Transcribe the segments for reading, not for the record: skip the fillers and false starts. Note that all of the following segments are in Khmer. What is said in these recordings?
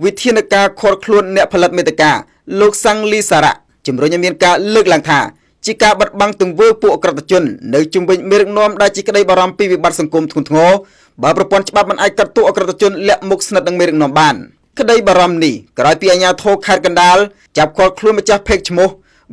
វិធានការខកខ្លួនអ្នកផលិតមេតិកាលោកសាំងលីសារៈជំរុញឲ្យមានការលើកឡើងថាជាការបាត់បង់ទង្វើពួកអក្រិតជននៅជុំវិញមេដឹកនាំដែលជាក្តីបារម្ភពីវិបត្តិសង្គមធ្ងន់ធ្ងរបើប្រព័ន្ធច្បាប់មិនអាចកាត់ទោសអក្រិតជនលាក់មុខស្និទ្ធនឹងមេដឹកនាំបានក្តីបារម្ភនេះក្រោយពីអាជ្ញាធរខេត្តកណ្ដាលចាប់ឃាត់ខ្លួនម្ចាស់ Page ឈ្មោះ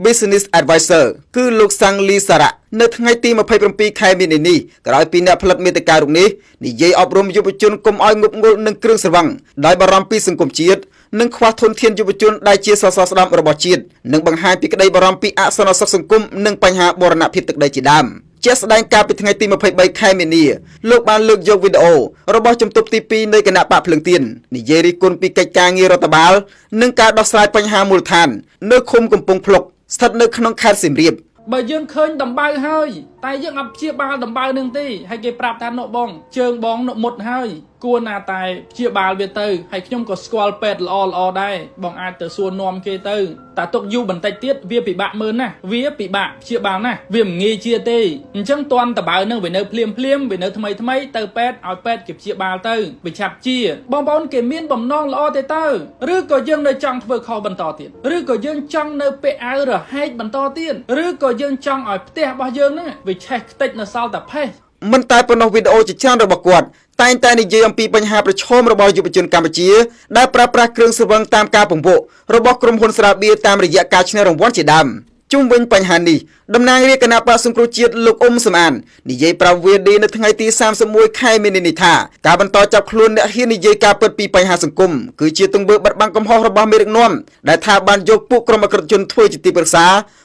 Business Advisor គឺលោកសាំងលីសារៈនៅថ្ងៃទី27 ខែមីនានេះក្រោយពីអ្នកផលិតមាតិការូបនេះនិយាយអប់រំយុវជនកុំឲ្យងប់ងល់នឹងគ្រឿងស្រវឹងដោយបារម្ភពីសង្គមជាតិនិងខ្វះធនធានយុវជនដែលជាសសរស្តម្ភរបស់ជាតិនិងបង្ហាញពីក្តីបារម្ភពីអសន្នសុខសង្គមនិងបញ្ហាបូរណភាពទឹកដីជាដើមជាស្ដែងកាលពីថ្ងៃទី23 ខែមីនាលោកបានលើកយកវីដេអូរបស់ជំទប់ទី2នៃគណៈបកភ្លើងទៀននិយាយរិះគន់ពីកិច្ចការងាររដ្ឋបាលនិងការដោះស្រាយបញ្ហាមូលដ្ឋាននៅឃុំកំពង់ភ្លុកស្ថិតនៅក្នុងខេត្តសៀមរាបបើយើងឃើញដំបៅហើយតែយើងអត់ព្យាបាលដំបៅនឹងទេហើយគេប្រាប់ថានោះបងជើងបងនោះមុតហើយគួរណាតែព្យាបាលវាទៅហើយខ្ញុំក៏ស្គាល់ពេទ្យល្អដែរបងអាចទៅសួរនាំគេទៅតែទុកយូរបន្តិចទៀតវាពិបាកមើលណាវាពិបាកព្យាបាលណាវាមិនងាយជាទេអញ្ចឹងតន់ដំបៅនឹងវានៅភ្លាមវានៅថ្មីទៅពេទ្យឲ្យពេទ្យគេព្យាបាលទៅវាឆាប់ជាបងប្អូនគេមានបំណងល្អទេទៅឬក៏យើងនៅចង់ធ្វើខុសបន្តទៀតឬក៏យើងចង់នៅពាក់អាវរហែកបន្តទៀតឬក៏យើងចង់ឲ្យផ្ទះរបស់យើងហ្នឹងវាឆេះខ្ទេចនៅសល់តែផេះមិនតែប៉ុណ្ណោះវីដេអូជាច្រើនរបស់គាត់តែងតែនិយាយអំពីបញ្ហាប្រឈមរបស់យុវជនកម្ពុជាដែលប្រើប្រាស់គ្រឿងស្រវឹងតាមការពង្វក់របស់ក្រុមហ៊ុនស្រាបៀរតាមរយៈការឈ្នះរង្វាន់ជាដើមជុំវិញបញ្ហានេះតំណាងរាជគណៈបក្សសង្គ្រោះជាតិលោកអ៊ុំសំអាននិយាយប្រាប់VDនៅថ្ងៃទី31 ខែមីនានេះថាការបន្តចាប់ខ្លួនអ្នកហ៊ាននិយាយការពិតពីបញ្ហាសង្គមគឺជាទង្វើបាត់បង់កំហុសរបស់មេដឹកនាំដែលថាបានយកពួកក្រុមអក្រិតជនធ្វើជាទីប្រឹក្ស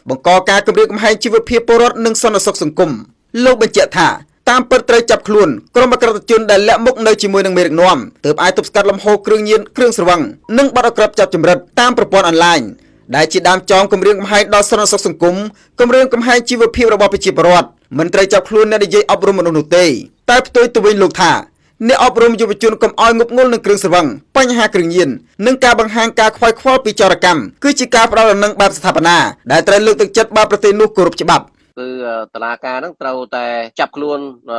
ាបង្កការគំរាមកំហែងជីវភាពពលរដ្ឋនិងសន្តិសុខសង្គមលោកបញ្ជាក់ថាតាមពិតត្រូវចាប់ខ្លួនក្រុមអក្រិតជនដែលលាក់មុខនៅជាមួយនឹងមេដឹកនាំទើបអាចទប់ស្កាត់លំហូរគ្រឿងញៀនគ្រឿងស្រវឹងនិងបទអក្រិតចាប់ចម្រិតតាមប្រព័ន្ធអនឡាញដែលជាដើមចងគម្រាមកំហែងដល់សន្តិសុខសង្គមគម្រាមកំហែងជីវភាពរបស់ប្រជាពលរដ្ឋមិនត្រូវចាប់ខ្លួនអ្នកនិយាយអប់រំមនុស្សនោះទេតែផ្ទុយទៅវិញលោកថាអ្នកអប់រំយុវជនកុំឲ្យងប់ងល់នឹងគ្រឿងស្រវឹងបញ្ហាគ្រឿងញៀននិងការបង្ហាញការខ្វាយខ្វល់ពីចរកម្មគឺជាការផ្ដោតលើនឹងបែបស្ថាបនាដែលត្រូវលើកទឹកចិត្តបើប្រទេសនោះគោរពច្បាប់គឺតឡាការហ្នឹងត្រូវតែចាប់ខ្លួ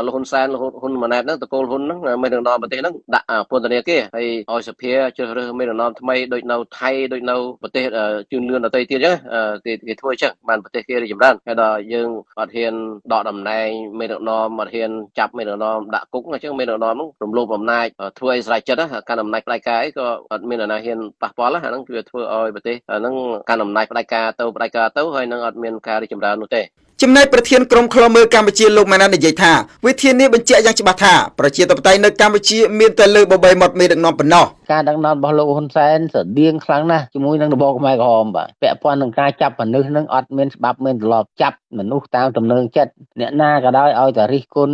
នលោកហ៊ុនសែនលោកហ៊ុនម៉ាណែតហ្នឹងតកូលហ៊ុនហ្នឹងមេដឹកនាំប្រទេសហ្នឹងដាក់ពន្ធនាគារហើយឲ្យសភាជ្រើសរើសមេដឹកនាំថ្មីដូចនៅថៃដូចនៅប្រទេសជឿនលឿនដទៃទៀតអញ្ចឹងគេធ្វើអញ្ចឹងបានប្រទេសគេរីកចម្រើនហើយដល់យើងអត់ហ៊ានដកតំណែងមេដឹកនាំអត់ហ៊ានចាប់មេដឹកនាំដាក់គុកអញ្ចឹងមេដឹកនាំហ្នឹងរំលោភអំណាចធ្វើឲ្យស្រេចចិត្តកាន់អំណាចផ្ដាច់ការអីក៏អត់មានអ្នកណាហ៊ានប៉ះពាល់អាហ្នឹងគឺធ្វើឲ្យប្រទេសហ្នឹងកាន់អំណាចផ្ដាច់ការទៅហើយនឹងអត់មានការរីកចម្រើននោះទេចំណែកប្រធានក្រុមឃ្លាំមើលកម្ពុជាលោកម៉ាណាតនិយាយថាវិធាននេះបញ្ជាក់យ៉ាងច្បាស់ថាប្រជាធិបតេយ្យនៅកម្ពុជាមានតែលើបបីមាត់មេដឹកនាំប៉ុណ្ណោះការដឹកនាំរបស់លោកហ៊ុនសែនស្រដៀងខ្លាំងណាស់ជាមួយនឹងរបបខ្មែរក្រហមបាទពាក់ព័ន្ធនឹងការចាប់មនុស្សនឹងអត់មានច្បាប់មានទម្លាប់ចាប់មនុស្សតាមទំនើងចិត្តអ្នកណាក៏ដោយឲ្យតែរិះគន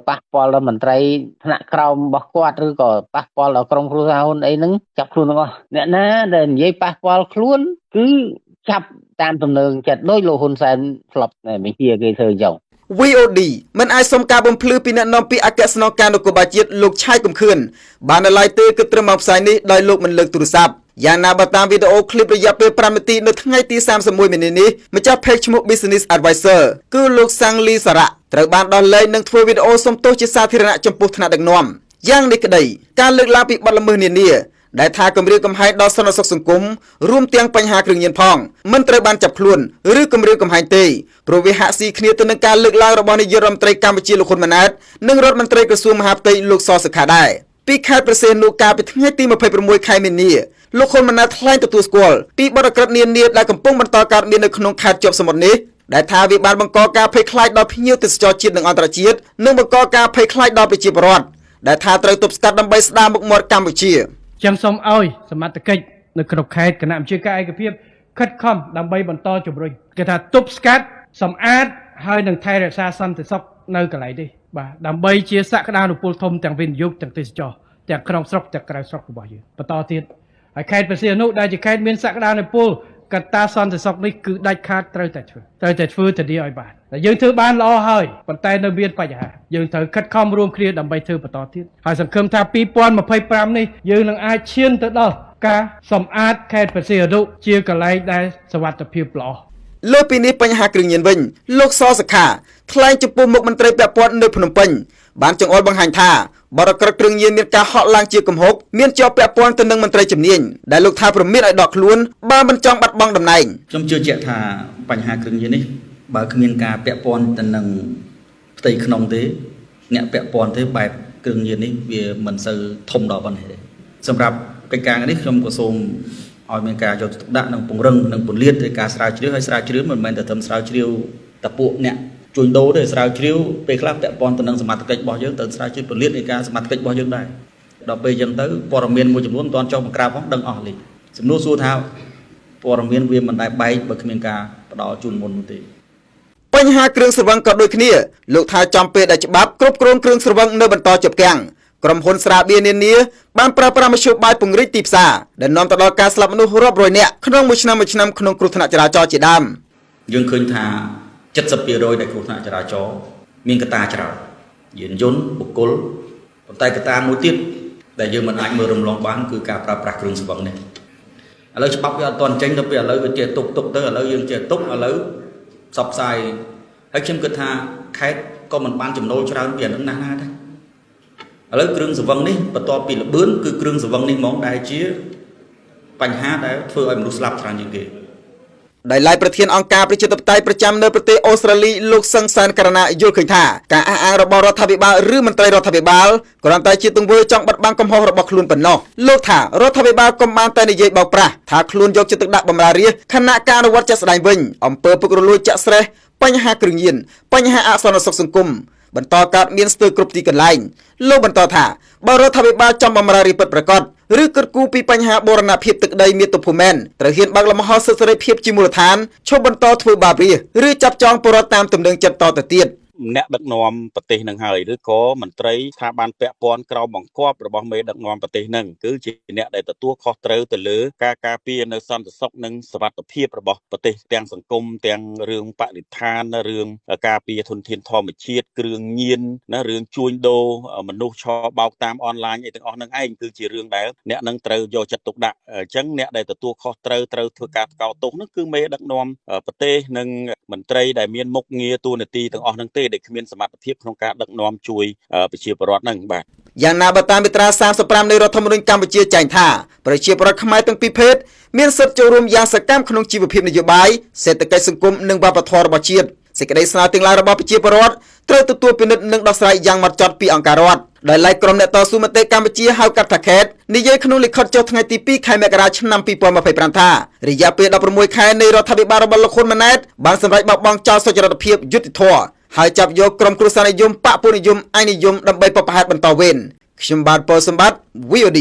់ប៉ះពាល់ដល់មន្ត្រីថ្នាក់ក្រោមរបស់គាត់ឬក៏ប៉ះពាល់ដល់ក្រុមគ្រួសារហ៊ុនអីហ្នឹងចាប់ខ្លួនទាំងអស់អ្នកណាដែលនិយាយប៉ះពាល់ខ្លួនគឺចាប់តាមទំនើងចិត្តដោយលោកហ៊ុនសែនធ្លាប់វិជាគេធ្វើអញ្ចឹងVOD មិនអាចសុំការបំភ្លឺពីអ្នកនាំពាក្យអគ្គស្នងការនគរបាលជាតិលោកឆៃកំខឿនបាននៅឡើយទេគឺត្រឹមមកផ្សាយនេះដោយលោកមិនលើកទូរស័ព្ទយ៉ាងណាបើតាមវីដេអូឃ្លីបរយៈពេល5នាទីនៅថ្ងៃទី31មីនានេះម្ចាស់ Page ឈ្មោះ Business Advisor គឺលោកសាំងលីសារៈត្រូវបានដោះលែងនិងធ្វើវីដេអូសុំទោសជាសាធារណៈចំពោះថ្នាក់ដឹកនាំយ៉ាងនេះក្តីការលើកឡើងពីបទល្មើសនានាដែលថាគម្រាមកំហែងដល់សន្តិសុខសង្គមរួមទាំងបញ្ហាគ្រឿងញៀនផងមិនត្រូវបានចាប់ខ្លួនឬគម្រាមកំហែងទេព្រោះវាហាក់ស៊ីគ្នាទៅនឹងការលើកឡើងរបស់នាយករដ្ឋមន្ត្រីកម្ពុជាលោកហ៊ុនម៉ាណែតនិងរដ្ឋមន្ត្រីក្រសួងមហាផ្ទៃលោកសសុខាដែរពីខេត្តព្រះសីហនុកាលពីថ្ងៃទី26 ខែមីនាលោកហ៊ុនម៉ាណែតថ្លែងទទួលស្គាល់ពីបទអក្រិតនានាដែលកំពុងបន្តកើតមាននៅក្នុងខេត្តជាប់សមុទ្រនេះដែលថាវាបានបង្កការភ័យខ្លាចដល់ភ្ញៀវទេសចរជាតិនិងអន្តរជាតិនិងបង្កការភ័យខ្លាចដល់ប្រជាពលរដ្ឋដែលថាត្រូវទប់ស្កាត់ដើម្បីស្ដារមុខមាត់កម្ពុជាចឹងសូមឲ្យសមត្ថកិច្ចនៅគ្រប់ខេត្តគណៈវិជាការឯកភាពខិតខំដើម្បីបន្តជំរុញគេថាទប់ស្កាត់សម្អាតហើយនឹងថែរក្សាសន្តិសុខនៅកន្លែងនេះបាទដើម្បីជាសក្តានុពលធំទាំងវិនិយោគទាំងទេសចរទាំងក្នុងស្រុកទាំងក្រៅស្រុករបស់យើងបន្តទៀតហើយខេត្តព្រះសីហនុដែលជាខេត្តមានសក្តានុពលកត្តាសន្តិសុខនេះគឺដាច់ខាតត្រូវតែធ្វើធានាឲ្យបានតែយើងធ្វើបានល្អហើយប៉ុន្តែនៅមានបញ្ហាយើងត្រូវខិតខំរួមគ្នាដើម្បីធ្វើបន្តទៀតហើយសង្ឃឹមថា2025នេះយើងនឹងអាចឈានទៅដល់ការសម្អាតខេត្តព្រះសីហនុជាកន្លែងដែលសុវត្ថិភាពល្អលើពីនេះបញ្ហាគ្រឿងញៀនវិញលោកសសុខាថ្លែងចំពោះមុខមន្ត្រីពាក់ព័ន្ធនៅភ្នំពេញបានចង្អុលបង្ហាញថា បរិក្រគ្រឿងញៀនមានការហក់ឡើងជាគំហុកមានជាប់ពាក់ព័ន្ធទៅនឹងមន្ត្រីជំនាញដែលលោកថាប្រមានឲ្យដកខ្លួនបើមិនចង់បាត់បង់តំណែង ខ្ញុំជឿជាក់ថាបញ្ហាគ្រឿងញៀននេះបើគ្មានការពាក់ព័ន្ធទៅនឹងផ្ទៃក្នុងទេអ្នកពាក់ព័ន្ធទេបែបគ្រឿងញៀននេះវាមិនសូវធំដល់ប៉ុណ្ណេះទេសម្រាប់កិច្ចការនេះខ្ញុំក៏សូមឲ្យមានការយកចិត្តទុកដាក់និងពង្រឹងនិងពន្លាតទៅការស្រាវជ្រាវហើយស្រាវជ្រាវមិនមែនតែត្រឹមស្រាវជ្រាវតែពួកអ្នកជួញដូរទេស្រាវជ្រាវពេលខ្លះពាក់ព័ន្ធទៅនឹងសមត្ថកិច្ចរបស់យើងទៅស្រាវជ្រាវពន្លាតនៃការសមត្ថកិច្ចរបស់យើងដែរដល់ពេលអញ្ចឹងទៅព័ត៌មានមួយចំនួនមិនទាន់ចុះបង្ក្រាបផងដឹងអស់លេងសំណួរសួរថាព័ត៌មានវាមិនដែលបែកបើគ្មានការផ្ដល់ជូនមុននោះទេ បញ្ហាគ្រឿងស្រវឹងក៏ដូចគ្នាលោកថាចំពេលដែលច្បាប់គ្រប់គ្រងគ្រឿងស្រវឹងនៅបន្តជាប់គាំងក្រុមហ៊ុនស្រាបៀរនានាបានប្រើប្រាស់មធ្យោបាយពង្រីកទីផ្សារដែលនាំទៅដល់ការស្លាប់មនុស្សរាប់រយនាក់ក្នុងមួយឆ្នាំក្នុងគ្រោះថ្នាក់ចរាចរណ៍ជាដើម យើងឃើញថា 70% នៃគ្រោះថ្នាក់ចរាចរណ៍មានកត្តាច្រើនយានយន្តបុគ្គលប៉ុន្តែកត្តាមួយទៀតដែលយើងមិនអាចមើលរំលងបានគឺការប្រើប្រាស់គ្រឿងស្រវឹងនេះឥឡូវច្បាប់វាអត់ទាន់ចេញទៅពេលឥឡូវវាចេះទុកទៅឥឡូវយើងចេះទុកឥឡូវផ្សព្វផ្សាយហើយខ្ញុំគិតថាខេត្តក៏មិនបានចំណូលច្រើនពីអានឹងណាស់ណាដែរឥឡូវគ្រឿងស្រវឹងនេះបន្ទាប់ពីលបឿនគឺគ្រឿងស្រវឹងនេះហ្មងដែលជាបញ្ហាដែលធ្វើឲ្យមនុស្សស្លាប់ច្រើនជាងគេ ដែលឡៃប្រធានអង្គការប្រជាធិបតេយ្យប្រចាំនៅប្រទេសអូស្ត្រាលីលោកសឹងសានករណីយល់ឃើញថាការអះអាងរបស់រដ្ឋាភិបាលឬមន្ត្រីរដ្ឋាភិបាលគ្រាន់តែជាទង្វើចង់បិទបាំងកំហុសរបស់ខ្លួនប៉ុណ្ណោះលោកថារដ្ឋាភិបាលកុំបានតែនិយាយបោកប្រាស់ថាខ្លួនយកចិត្តទុកដាក់បម្រើរាជខណៈការអនុវត្តជាក់ស្ដែងវិញអំពើពុករលួយចាក់ស្រេះបញ្ហាគ្រឿងញៀនបញ្ហាអសន្តិសុខសង្គមបន្តកើតមានស្ទើរគ្រប់ទីកន្លែងលោកបន្តថាបើរដ្ឋាភិបាលចង់បម្រើរាជពិតប្រាកដឬគិតគូរពីបញ្ហាបូរណភាពទឹកដីមាតុភូមិត្រូវហ៊ានបើកលំហសិទ្ធិសេរីភាពជាមូលដ្ឋានឈប់បន្តធ្វើបាបរាជឬចាប់ចងពលរដ្ឋតាមទំនឹងចិត្តតទៅទៀត អ្នកដឹកនាំប្រទេសនឹងហើយឬក៏មន្ត្រីស្ថាប័នពាក់ព័ន្ធក្រៅបង្គាប់របស់មេដឹកនាំប្រទេសនឹងគឺជាអ្នកដែលទទួលខុសត្រូវទៅលើការការពារនៅសន្តិសុខនិងសុវត្ថិភាពរបស់ប្រទេសទាំងសង្គមទាំងរឿងបរិស្ថានរឿងការពារធនធានធម្មជាតិគ្រឿងញៀនណារឿងជួញដូរមនុស្សឆបោកតាមអនឡាញអីទាំងអស់នឹងឯងគឺជារឿងដែលអ្នកនឹងត្រូវយកចិត្តទុកដាក់អញ្ចឹងអ្នកដែលទទួលខុសត្រូវធ្វើការថ្កោលទោសនោះគឺមេដឹកនាំប្រទេសនិងមន្ត្រីដែលមានមុខងារតួនាទីទាំងអស់នឹងទេដែលគ្មានសមត្ថភាពក្នុងការដឹកនាំជួយប្រជាពលរដ្ឋនឹងបាទ យ៉ាងណាបើតាមមាត្រា 35 នៃរដ្ឋធម្មនុញ្ញកម្ពុជាចែងថាប្រជាពលរដ្ឋខ្មែរទាំងពីរភេទមានសិទ្ធិចូលរួមយ៉ាងសកម្មក្នុងជីវភាពនយោបាយសេដ្ឋកិច្ចសង្គមនិងវប្បធម៌របស់ជាតិសេចក្តីស្នើទាំងឡាយរបស់ប្រជាពលរដ្ឋត្រូវទទួលពិនិត្យនិងដោះស្រាយយ៉ាងម៉ត់ចត់ពីអង្គការរដ្ឋដោយឡែកក្រុមអ្នកតស៊ូមតិកម្ពុជាហៅកាត់ថាខេតនិយាយក្នុងលិខិតចុះថ្ងៃទី 2 ខែមករាឆ្នាំ 2025 ថារយៈពេល 16 ខែនៃរដ្ឋាភិបាលរបស់លោកហ៊ុនម៉ាណែតបានសម្រេចបោះបង់ចោលសុចរិតភាពយុត្តិធម៌ហើយចាប់យកក្រុមគ្រួសារនិយមបកពួកនិយមឯកនិយមដើម្បីបបផាតបន្តវេនខ្ញុំបាទប៉ូលសម្បត្តិ VOD